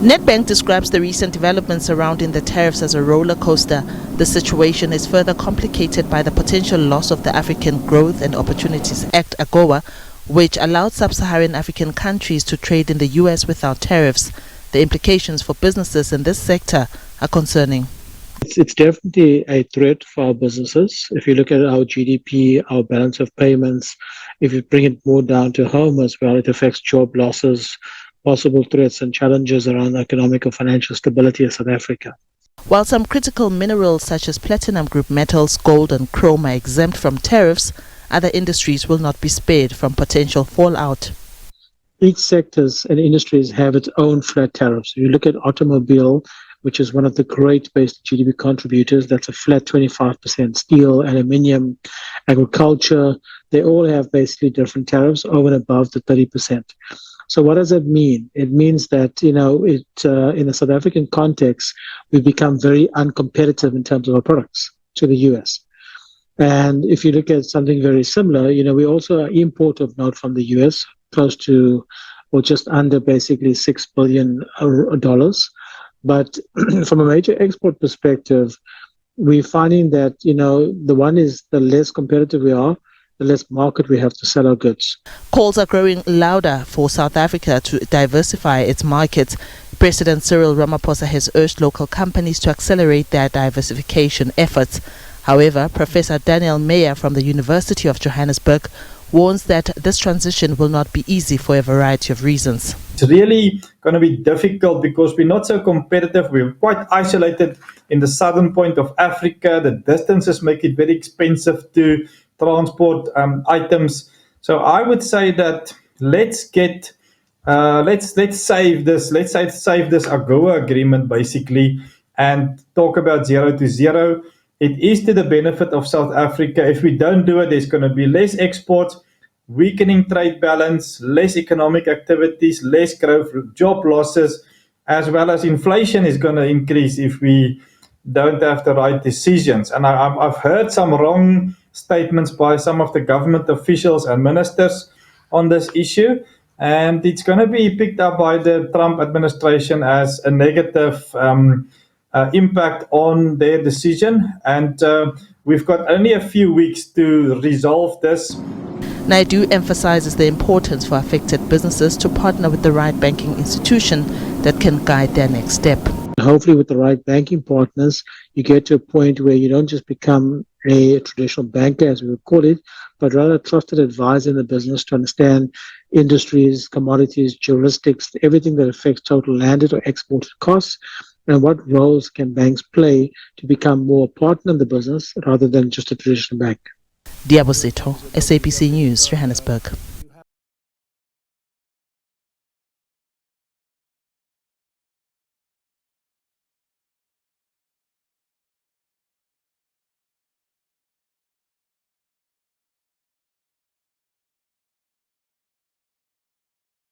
Nedbank describes the recent developments surrounding the tariffs as a roller coaster. The situation is further complicated by the potential loss of the African Growth and Opportunities Act, AGOA, which allowed sub-Saharan African countries to trade in the US without tariffs. The implications for businesses in this sector are concerning. It's definitely a threat for our businesses. If you look at our GDP, our balance of payments, if you bring it more down to home as well, it affects job losses, possible threats and challenges around economic and financial stability of South Africa. While some critical minerals such as platinum group metals, gold and chrome are exempt from tariffs, other industries will not be spared from potential fallout. Each sectors and industries have its own flat tariffs. If you look at automobile, which is one of the great base GDP contributors, that's a flat 25%. Steel, aluminium, agriculture, they all have basically different tariffs over and above the 30%. So what does that mean? It means that, in the South African context, we become very uncompetitive in terms of our products to the US. And if you look at something very similar, we also are import of note from the US, close to or just under basically $6 billion. But from a major export perspective, we're finding that, the one is the less competitive we are, the less market we have to sell our goods. Calls are growing louder for South Africa to diversify its markets. President Cyril Ramaphosa has urged local companies to accelerate their diversification efforts. However, Professor Daniel Meyer from the University of Johannesburg warns that this transition will not be easy for a variety of reasons. It's really going to be difficult because we're not so competitive. We're quite isolated in the southern point of Africa. The distances make it very expensive to transport items. So I would say that let's save this AGOA agreement basically and talk about zero to zero. It is to the benefit of South Africa. If we don't do it, there's going to be less exports, weakening trade balance, less economic activities, less growth, job losses, as well as inflation is going to increase if we don't have the right decisions. And I've heard some wrong statements by some of the government officials and ministers on this issue, and it's going to be picked up by the Trump administration as a negative impact on their decision, and we've got only a few weeks to resolve this. Naidu emphasizes the importance for affected businesses to partner with the right banking institution that can guide their next step. Hopefully with the right banking partners, you get to a point where you don't just become a traditional banker, as we would call it, but rather a trusted advisor in the business to understand industries, commodities, heuristics, everything that affects total landed or exported costs, and what roles can banks play to become more a partner in the business rather than just a traditional bank. Diabosito, SABC News, Johannesburg.